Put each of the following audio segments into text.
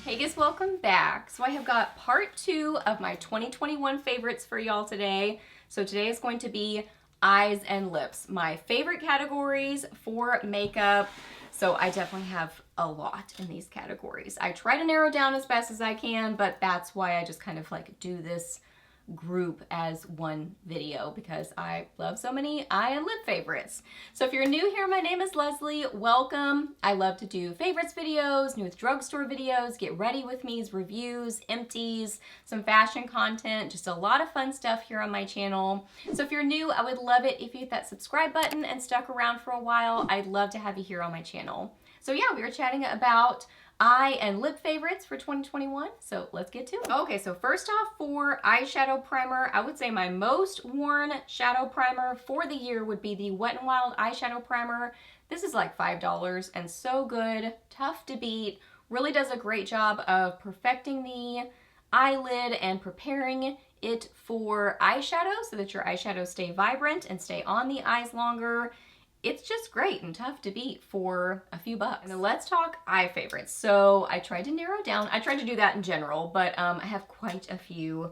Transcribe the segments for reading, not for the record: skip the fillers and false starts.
Hey guys, welcome back. So I have got part 2 of my 2021 favorites for y'all today. So today is going to be eyes and lips, my favorite categories for makeup. So I definitely have a lot in these categories. I try to narrow down as best as I can, but that's why I just kind of like do this group as one video because I love so many eye and lip favorites. So if you're new here, my name is Leslie. Welcome. I love to do favorites videos, new with drugstore videos, get ready with me's, reviews, empties, some fashion content, just a lot of fun stuff here on my channel. So if you're new, I would love it if you hit that subscribe button and stuck around for a while. I'd love to have you here on my channel. So yeah, we were chatting about eye and lip favorites for 2021, so let's get to it. Okay, so first off, for eyeshadow primer, I would say my most worn shadow primer for the year would be the Wet n Wild eyeshadow primer. This is like $5 and so good, tough to beat, really does a great job of perfecting the eyelid and preparing it for eyeshadow so that your eyeshadows stay vibrant and stay on the eyes longer. It's just great and tough to beat for a few bucks. And then let's talk eye favorites. So I tried to narrow down, I tried to do that in general, but I have quite a few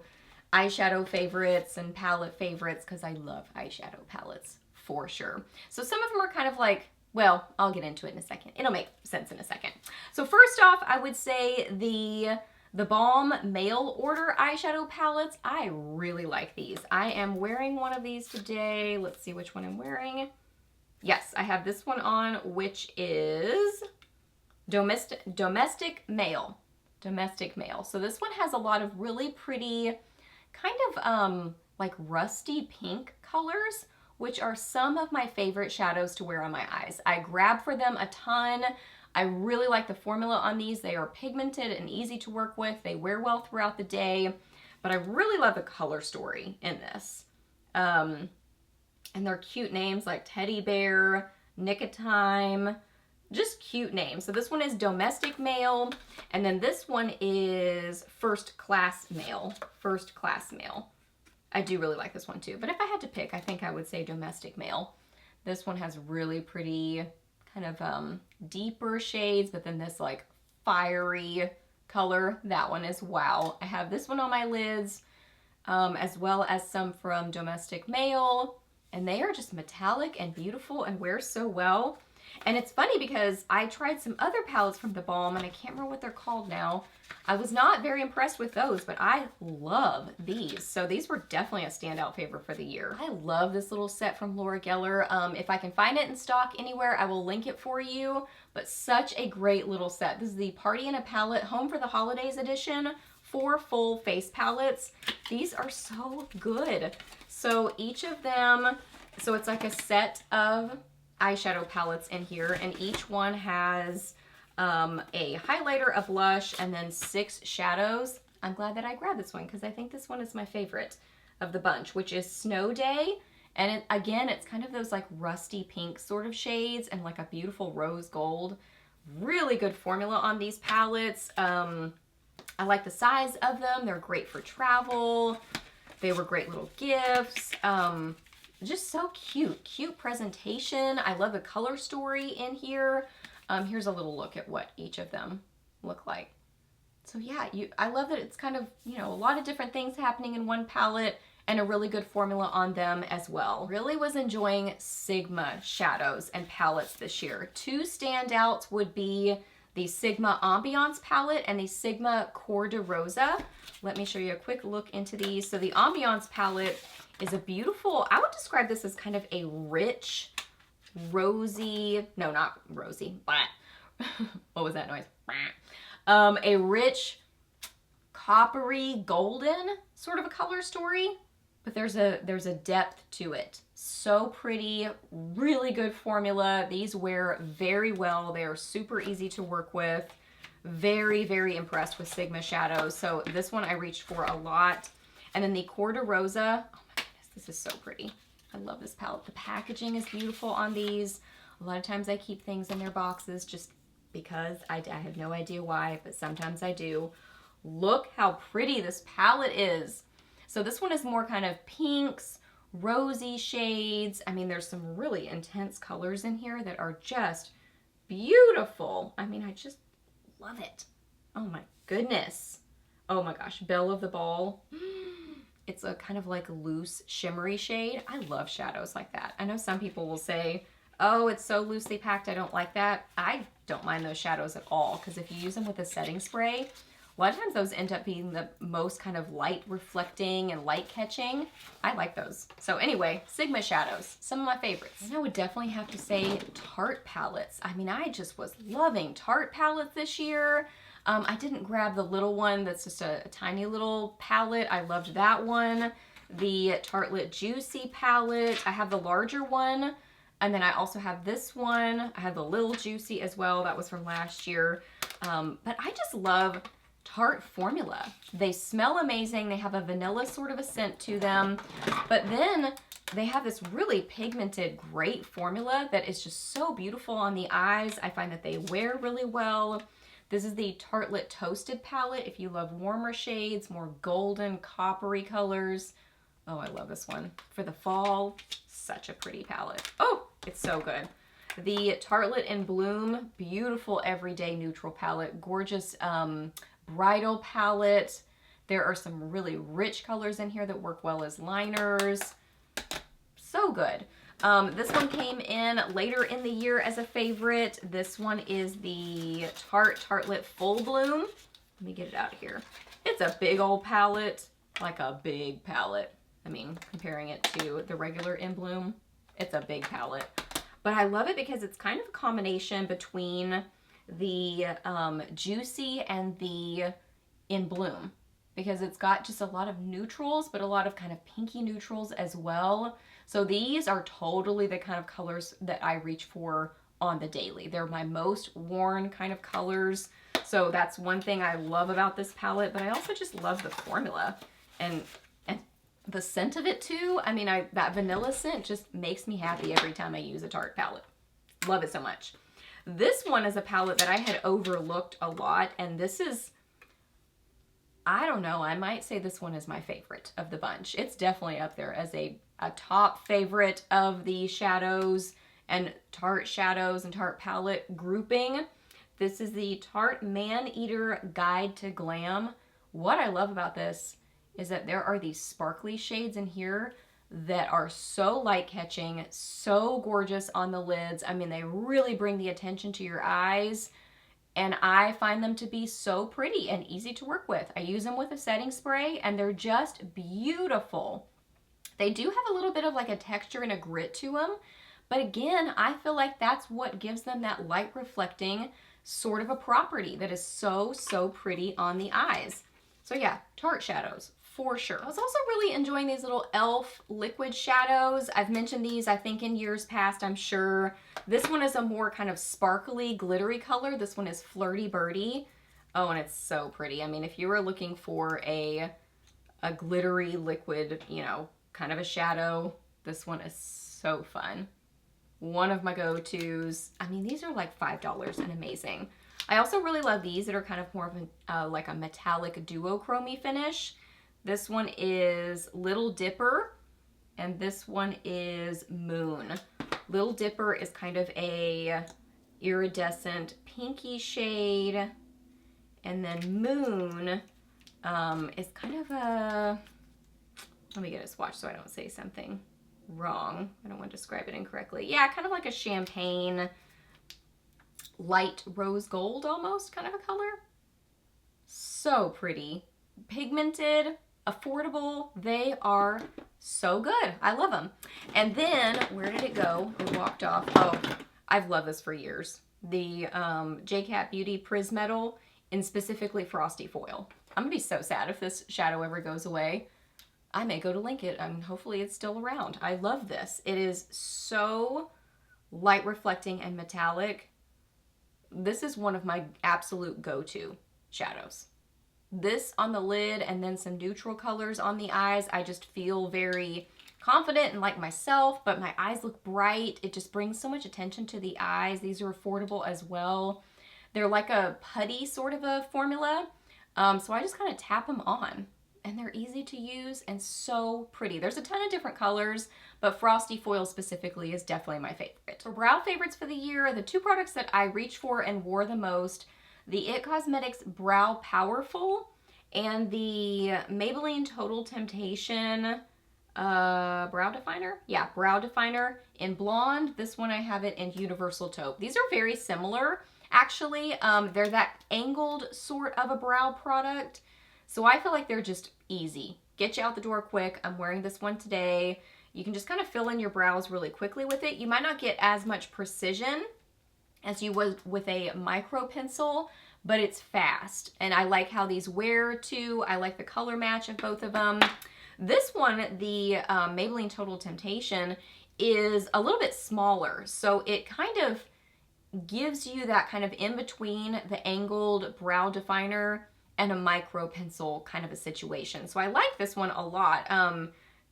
eyeshadow favorites and palette favorites because I love eyeshadow palettes for sure. So some of them are kind of like, well, I'll get into it in a second. It'll make sense in a second. So first off, I would say the Balm mail order eyeshadow palettes. I really like these. I am wearing one of these today. Let's see which one I'm wearing. Yes, I have this one on, which is Domestic Mail. Domestic Mail. So this one has a lot of really pretty, kind of like rusty pink colors, which are some of my favorite shadows to wear on my eyes. I grab for them a ton. I really like the formula on these. They are pigmented and easy to work with. They wear well throughout the day, but I really love the color story in this. And they're cute names like Teddy Bear, Nicotime, just cute names. So this one is Domestic Mail, and then this one is First Class Mail. First Class Mail. I do really like this one too, but if I had to pick, I think I would say Domestic Mail. This one has really pretty kind of deeper shades, but then this like fiery color. That one is wow. I have this one on my lids, as well as some from Domestic Mail. And they are just metallic and beautiful and wear so well. And it's funny because I tried some other palettes from the Balm and I can't remember what they're called now. I was not very impressed with those, but I love these. So these were definitely a standout favorite for the year. I love this little set from Laura Geller. If I can find it in stock anywhere, I will link it for you. But such a great little set. This is the Party in a Palette Home for the Holidays edition. 4 full face palettes. These are so good. So each of them, so it's like a set of eyeshadow palettes in here, and each one has a highlighter, a blush, and then 6 shadows. I'm glad that I grabbed this one because I think this one is my favorite of the bunch, which is Snow Day. And again, it's kind of those like rusty pink sort of shades and like a beautiful rose gold. Really good formula on these palettes. I like the size of them. They're great for travel. They were great little gifts. Just so cute. Cute presentation. I love the color story in here. Here's a little look at what each of them look like. So yeah, I love that it's kind of, you know, a lot of different things happening in one palette and a really good formula on them as well. Really was enjoying Sigma shadows and palettes this year. 2 standouts would be the Sigma Ambiance palette and the Sigma Core de Rosa. Let me show you a quick look into these. So the Ambiance palette is a beautiful, I would describe this as kind of a rich, rosy, no, not rosy, but what was that noise? A rich, coppery, golden sort of a color story, but there's a depth to it. So pretty, really good formula. These wear very well. They are super easy to work with. Very, very impressed with Sigma shadows. So this one I reached for a lot. And then the Core de Rosa. Oh my goodness, this is so pretty. I love this palette. The packaging is beautiful on these. A lot of times I keep things in their boxes just because I have no idea why, but sometimes I do. Look how pretty this palette is. So this one is more kind of pinks, rosy shades. I mean, there's some really intense colors in here that are just beautiful. I mean, I just love it. Oh my goodness. Oh my gosh, Belle of the Ball. It's a kind of like loose shimmery shade. I love shadows like that. I know some people will say, oh, it's so loosely packed, I don't like that. I don't mind those shadows at all, because if you use them with a setting spray, a lot of times those end up being the most kind of light reflecting and light catching. I like those. So anyway, Sigma shadows, some of my favorites. And I would definitely have to say Tarte palettes. I mean, I just was loving Tarte palettes this year. I didn't grab the little one that's just a tiny little palette. I loved that one. The Tartelette Juicy palette. I have the larger one. And then I also have this one. I have the Little Juicy as well. That was from last year. But I just love Tarte formula. They smell amazing. They have a vanilla sort of a scent to them. But then they have this really pigmented, great formula that is just so beautiful on the eyes. I find that they wear really well. This is the Tartelette Toasted palette. If you love warmer shades, more golden, coppery colors. Oh, I love this one. For the fall, such a pretty palette. Oh, it's so good. The Tartelette in Bloom, beautiful everyday neutral palette. Gorgeous bridal palette. There are some really rich colors in here that work well as liners. So good. This one came in later in the year as a favorite. This one is the Tartelette Full Bloom. Let me get it out of here. It's a big old palette, like a big palette. I mean, comparing it to the regular In Bloom, it's a big palette. But I love it because it's kind of a combination between the Juicy and the In Bloom, because it's got just a lot of neutrals, but a lot of kind of pinky neutrals as well. So these are totally the kind of colors that I reach for on the daily. They're my most worn kind of colors. So that's one thing I love about this palette, but I also just love the formula and the scent of it too. I mean, that vanilla scent just makes me happy every time I use a Tarte palette. Love it so much. This one is a palette that I had overlooked a lot, and this is, I don't know, I might say this one is my favorite of the bunch. It's definitely up there as a top favorite of the shadows and Tarte shadows and Tarte palette grouping. This is the Tarte Man Eater Guide to Glam. What I love about this is that there are these sparkly shades in here that are so light catching, so gorgeous on the lids. I mean, they really bring the attention to your eyes, and I find them to be so pretty and easy to work with. I use them with a setting spray and they're just beautiful. They do have a little bit of like a texture and a grit to them, but again, I feel like that's what gives them that light reflecting sort of a property that is so, so pretty on the eyes. So yeah, Tarte shadows, for sure. I was also really enjoying these little e.l.f. liquid shadows. I've mentioned these, I think, in years past, I'm sure. This one is a more kind of sparkly, glittery color. This one is Flirty Birdie. Oh, and it's so pretty. I mean, if you were looking for a glittery liquid, you know, kind of a shadow, this one is so fun. One of my go-tos. I mean, these are like $5 and amazing. I also really love these that are kind of more of like a metallic duochrome finish. This one is Little Dipper, and this one is Moon. Little Dipper is kind of a iridescent pinky shade, and then Moon is kind of a, let me get a swatch so I don't say something wrong. I don't want to describe it incorrectly. Yeah, kind of like a champagne, light rose gold almost kind of a color. So pretty. Pigmented, affordable. They are so good. I love them. And then, where did it go? It walked off. Oh, I've loved this for years. The JCat Beauty Prismetal in specifically Frosty Foil. I'm gonna be so sad if this shadow ever goes away. I may go to link it. Hopefully it's still around. I love this. It is so light reflecting and metallic. This is one of my absolute go-to shadows. This on the lid and then some neutral colors on the eyes. I just feel very confident and like myself, but my eyes look bright. It just brings so much attention to the eyes. These are affordable as well. They're like a putty sort of a formula. So I just kind of tap them on, and they're easy to use and so pretty. There's a ton of different colors, but Frosty Foil specifically is definitely my favorite. For brow favorites for the year, the two products that I reached for and wore the most, the IT Cosmetics Brow Powerful and the Maybelline Total Temptation brow definer. Yeah, brow definer in blonde. This one I have it in universal taupe. These are very similar, actually. They're that angled sort of a brow product. So I feel like they're just easy. Get you out the door quick. I'm wearing this one today. You can just kind of fill in your brows really quickly with it. You might not get as much precision as you would with a micro pencil, but it's fast. And I like how these wear too. I like the color match of both of them. This one, the Maybelline Total Temptation, is a little bit smaller. So it kind of gives you that kind of in between the angled brow definer and a micro pencil kind of a situation. So I like this one a lot.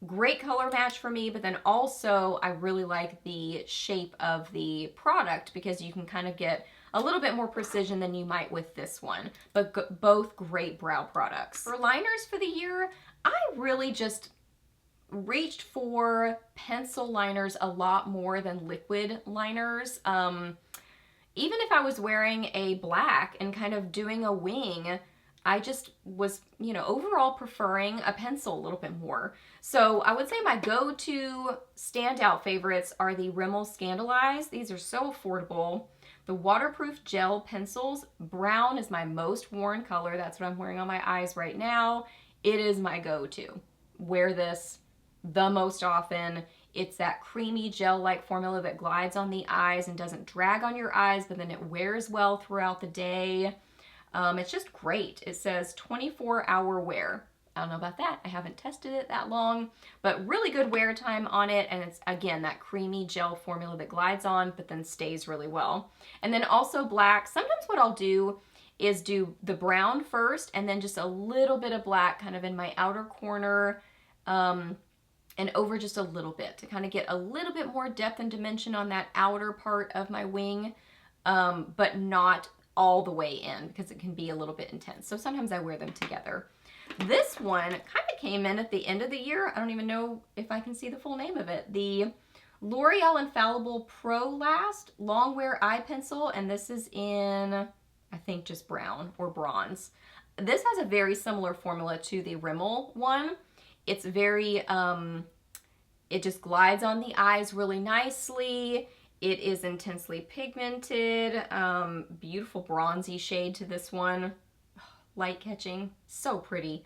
Great color match for me, but then also I really like the shape of the product because you can kind of get a little bit more precision than you might with this one, but both great brow products. For liners for the year, I really just reached for pencil liners a lot more than liquid liners. Even if I was wearing a black and kind of doing a wing, I just was, you know, overall preferring a pencil a little bit more. So I would say my go-to standout favorites are the Rimmel Scandalize. These are so affordable. The waterproof gel pencils. Brown is my most worn color. That's what I'm wearing on my eyes right now. It is my go-to. Wear this the most often. It's that creamy gel-like formula that glides on the eyes and doesn't drag on your eyes, but then it wears well throughout the day. It's just great. It says 24-hour wear. I don't know about that. I haven't tested it that long, but really good wear time on it. And it's, again, that creamy gel formula that glides on, but then stays really well. And then also black. Sometimes what I'll do is do the brown first and then just a little bit of black kind of in my outer corner and over just a little bit to kind of get a little bit more depth and dimension on that outer part of my wing, but not all the way in because it can be a little bit intense. So sometimes I wear them together. This one kind of came in at the end of the year. I don't even know if I can see the full name of it. The L'Oreal Infallible Pro Last Long Wear Eye Pencil, and this is in, I think, just brown or bronze. This has a very similar formula to the Rimmel one. It's very, it just glides on the eyes really nicely. It is intensely pigmented, beautiful bronzy shade to this one. Light catching, so pretty.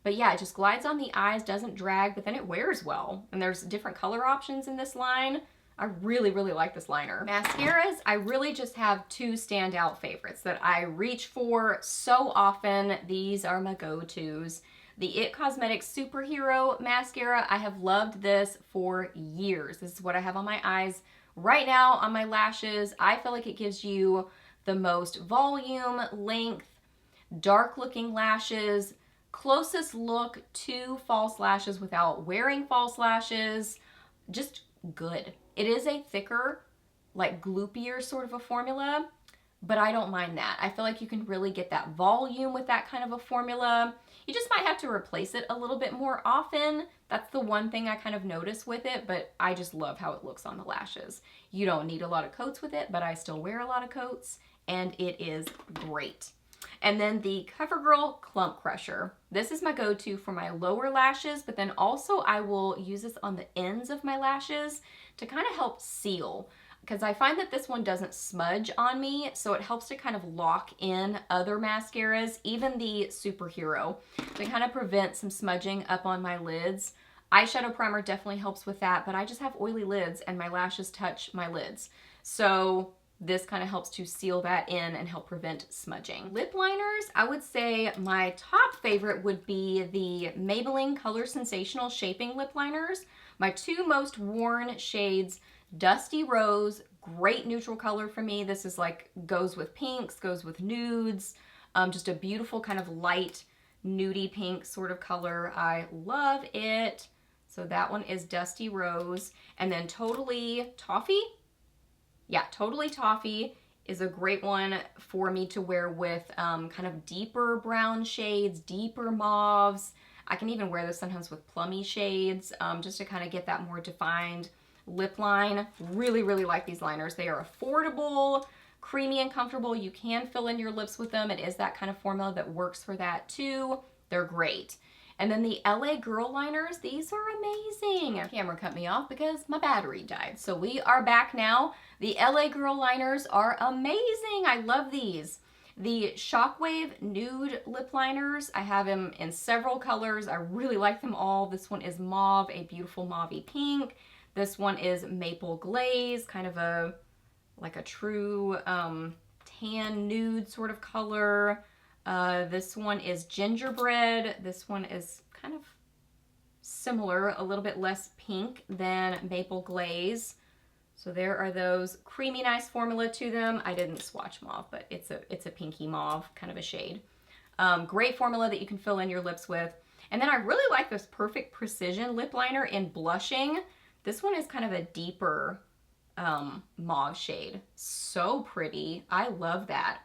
But yeah, it just glides on the eyes, doesn't drag, but then it wears well. And there's different color options in this line. I really, really like this liner. Mascaras, I really just have two standout favorites that I reach for so often. These are my go-tos. The IT Cosmetics Superhero Mascara, I have loved this for years. This is what I have on my eyes right now on my lashes. I feel like it gives you the most volume, length, dark looking lashes, closest look to false lashes without wearing false lashes. Just good. It is a thicker, like gloopier sort of a formula, but I don't mind that. I feel like you can really get that volume with that kind of a formula. You just might have to replace it a little bit more often. That's the one thing I kind of notice with it, but I just love how it looks on the lashes. You don't need a lot of coats with it, but I still wear a lot of coats, and it is great. And then the CoverGirl Clump Crusher. This is my go-to for my lower lashes, but then also I will use this on the ends of my lashes to kind of help seal, because I find that this one doesn't smudge on me, so it helps to kind of lock in other mascaras, even the Superhero, to kind of prevent some smudging up on my lids. Eyeshadow primer definitely helps with that, but I just have oily lids and my lashes touch my lids. So this kind of helps to seal that in and help prevent smudging. Lip liners, I would say my top favorite would be the Maybelline Color Sensational Shaping Lip Liners. My two most worn shades, Dusty Rose, great neutral color for me. This is like, goes with pinks, goes with nudes, just a beautiful kind of light nudie pink sort of color. I love it. So that one is Dusty Rose. And then Totally Toffee. Yeah, Totally Toffee is a great one for me to wear with kind of deeper brown shades, deeper mauves. I can even wear this sometimes with plummy shades, just to kind of get that more defined lip line. Really, really like these liners. They are affordable, creamy and comfortable. You can fill in your lips with them. It is that kind of formula that works for that too. They're great. And then the LA Girl liners, these are amazing. Camera cut me off because my battery died. So we are back now. The LA Girl liners are amazing. I love these. The Shockwave Nude Lip Liners, I have them in several colors. I really like them all. This one is mauve, a beautiful mauvey pink. This one is Maple Glaze, kind of a, like a true tan nude sort of color. This one is Gingerbread. This one is kind of similar, a little bit less pink than Maple Glaze. So there are those. Creamy, nice formula to them. I didn't swatch mauve, but it's a pinky mauve kind of a shade. Great formula that you can fill in your lips with. And then I really like this Perfect Precision lip liner in Blushing. This one is kind of a deeper mauve shade. So pretty. I love that.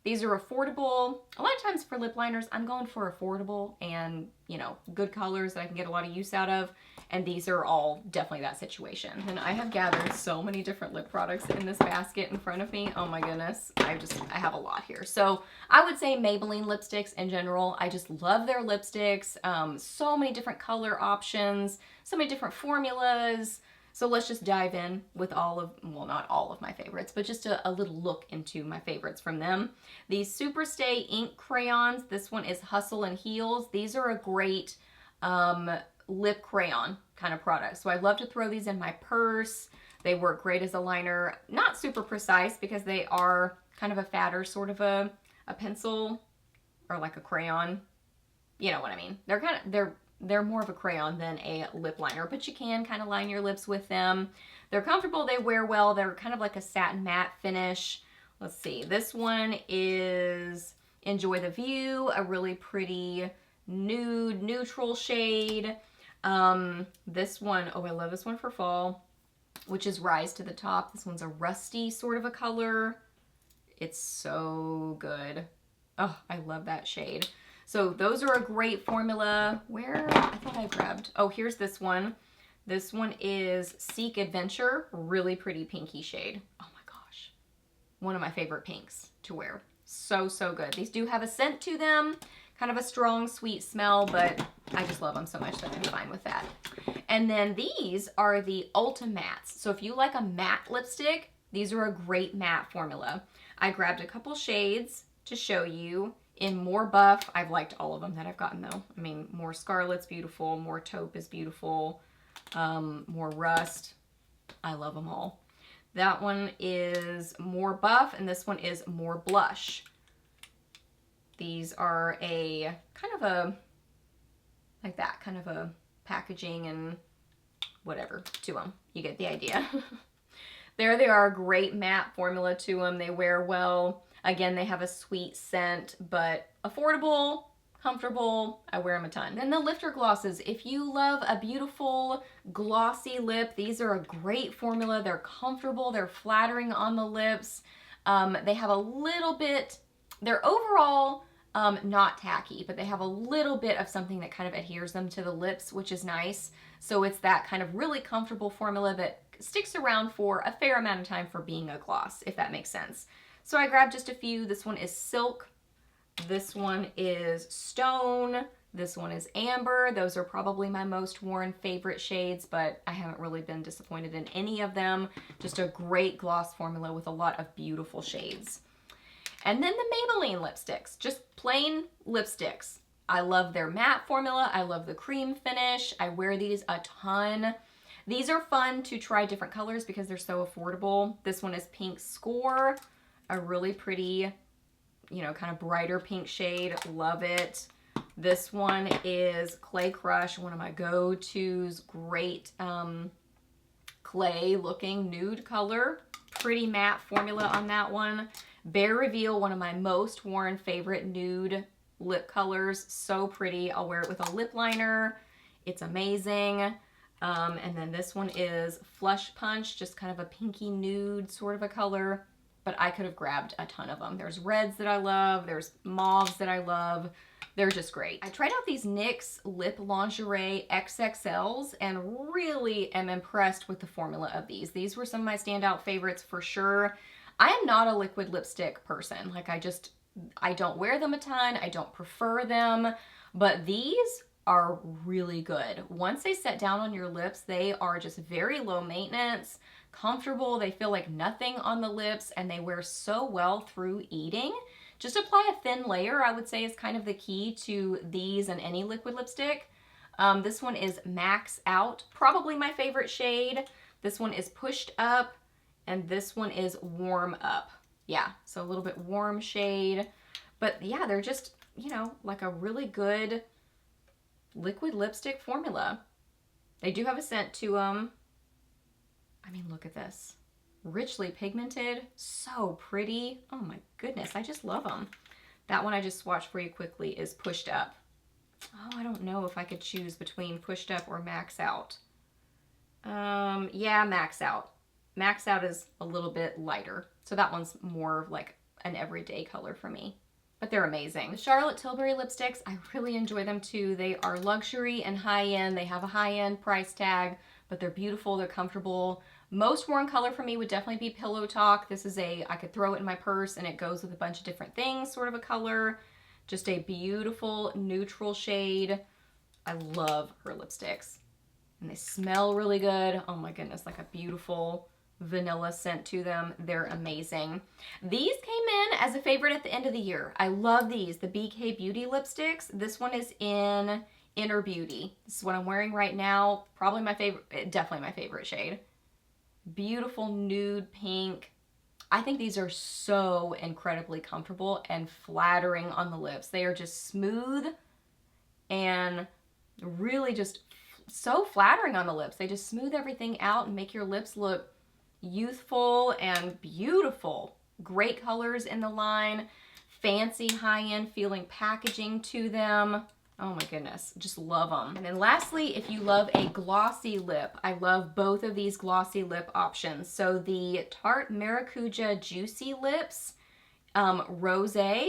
These are affordable. A lot of times for lip liners, I'm going for affordable and, you know, good colors that I can get a lot of use out of. And these are all definitely that situation. And I have gathered so many different lip products in this basket in front of me. Oh my goodness. I have a lot here. So I would say Maybelline lipsticks in general. I just love their lipsticks. So many different color options, so many different formulas. So let's just dive in with all of, well, not all of my favorites, but just a little look into my favorites from them. These Superstay ink crayons. This one is Hustle and Heels. These are a great lip crayon kind of product. So I love to throw these in my purse. They work great as a liner. Not super precise because they are kind of a fatter sort of a pencil or like a crayon. You know what I mean? They're more of a crayon than a lip liner, but you can kind of line your lips with them. They're comfortable, they wear well. They're kind of like a satin matte finish. Let's see, this one is Enjoy the View, a really pretty nude, neutral shade. This one, oh, I love this one for fall, which is Rise to the Top. This one's a rusty sort of a color. It's so good. Oh, I love that shade. So those are a great formula. Where, I thought I grabbed, oh, here's this one. This one is Seek Adventure, really pretty pinky shade. Oh my gosh. One of my favorite pinks to wear. So, so good. These do have a scent to them, kind of a strong, sweet smell, but I just love them so much that I'm fine with that. And then these are the Ulta Mattes. So if you like a matte lipstick, these are a great matte formula. I grabbed a couple shades to show you. In More Buff, I've liked all of them that I've gotten though. I mean, More Scarlet's beautiful, More Taupe is beautiful, More Rust, I love them all. That one is More Buff and this one is More Blush. These are a kind of a, like that, kind of a packaging and whatever to them. You get the idea. There they are, great matte formula to them. They wear well. Again, they have a sweet scent, but affordable, comfortable. I wear them a ton. Then the lifter glosses. If you love a beautiful glossy lip, these are a great formula. They're comfortable. They're flattering on the lips. They have a little bit, they're overall not tacky, but they have a little bit of something that kind of adheres them to the lips, which is nice. So it's that kind of really comfortable formula that sticks around for a fair amount of time for being a gloss, if that makes sense. So I grabbed just a few. This one is Silk. This one is Stone. This one is Amber. Those are probably my most worn favorite shades, but I haven't really been disappointed in any of them. Just a great gloss formula with a lot of beautiful shades. And then the Maybelline lipsticks, just plain lipsticks. I love their matte formula. I love the cream finish. I wear these a ton. These are fun to try different colors because they're so affordable. This one is Pink Score. A really pretty, you know, kind of brighter pink shade. Love it. This one is Clay Crush, one of my go-tos. Great clay looking nude color. Pretty matte formula on that one. Bare Reveal, one of my most worn favorite nude lip colors. So pretty. I'll wear it with a lip liner. It's amazing. And then this one is Flush Punch, just kind of a pinky nude sort of a color. But I could have grabbed a ton of them. There's reds that I love. There's mauves that I love. They're just great. I tried out these NYX Lip Lingerie XXLs and really am impressed with the formula of these. These were some of my standout favorites for sure. I am not a liquid lipstick person. Like I don't wear them a ton. I don't prefer them, but these are really good. Once they set down on your lips, they are just very low maintenance, comfortable. They feel like nothing on the lips, and they wear so well through eating. Just apply a thin layer, I would say, is kind of the key to these and any liquid lipstick. This one is Max Out, probably my favorite shade. This one is Pushed Up, and this one is Warm Up. Yeah, so a little bit warm shade. But yeah, they're just, you know, like a really good liquid lipstick formula. They do have a scent to them. I mean, look at this. Richly pigmented, so pretty. Oh my goodness, I just love them. That one I just swatched for you quickly is Pushed Up. Oh, I don't know if I could choose between Pushed Up or Max Out. Yeah, Max Out. Max Out is a little bit lighter, so that one's more like an everyday color for me. But they're amazing. The Charlotte Tilbury lipsticks, I really enjoy them too. They are luxury and high-end. They have a high-end price tag, but they're beautiful, they're comfortable. Most worn color for me would definitely be Pillow Talk. This is I could throw it in my purse and it goes with a bunch of different things, sort of a color. Just a beautiful neutral shade. I love her lipsticks. And they smell really good. Oh my goodness, like a beautiful vanilla scent to them. They're amazing. These came in as a favorite at the end of the year. I love these, the BK Beauty lipsticks. This one is in Inner Beauty. This is what I'm wearing right now. Probably my favorite, definitely my favorite shade. Beautiful nude pink. I think these are so incredibly comfortable and flattering on the lips. They are just smooth and really just so flattering on the lips. They just smooth everything out and make your lips look youthful and beautiful. Great colors in the line. Fancy high-end feeling packaging to them. Oh my goodness, just love them. And then lastly, if you love a glossy lip, I love both of these glossy lip options. So the Tarte Maracuja Juicy Lips, Rose, I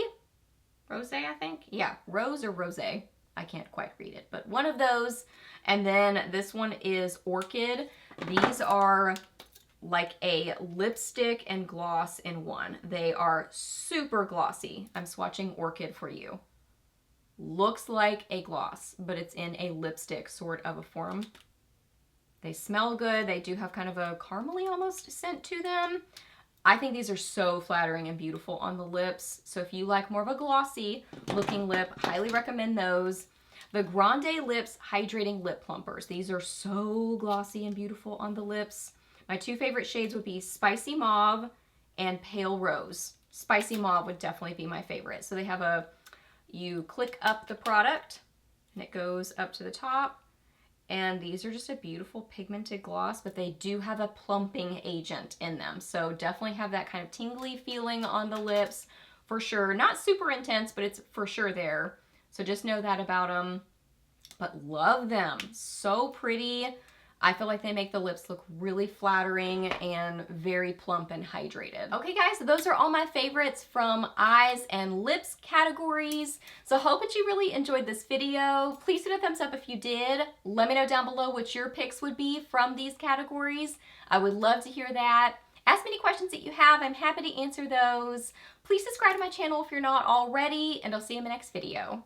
think? Yeah, Rose or Rose. I can't quite read it, but one of those. And then this one is Orchid. These are like a lipstick and gloss in one. They are super glossy. I'm swatching Orchid for you. Looks like a gloss, but it's in a lipstick sort of a form. They smell good. They do have kind of a caramely almost scent to them. I think these are so flattering and beautiful on the lips. So if you like more of a glossy looking lip, highly recommend those. The Grande Lips Hydrating Lip Plumpers. These are so glossy and beautiful on the lips. My two favorite shades would be Spicy Mauve and Pale Rose. Spicy Mauve would definitely be my favorite. So they have you click up the product and it goes up to the top. And these are just a beautiful pigmented gloss, but they do have a plumping agent in them. So definitely have that kind of tingly feeling on the lips for sure. Not super intense, but it's for sure there. So just know that about them. But love them. So pretty. I feel like they make the lips look really flattering and very plump and hydrated. Okay guys, so those are all my favorites from eyes and lips categories. So I hope that you really enjoyed this video. Please hit a thumbs up if you did. Let me know down below what your picks would be from these categories. I would love to hear that. Ask me any questions that you have. I'm happy to answer those. Please subscribe to my channel if you're not already, and I'll see you in my next video.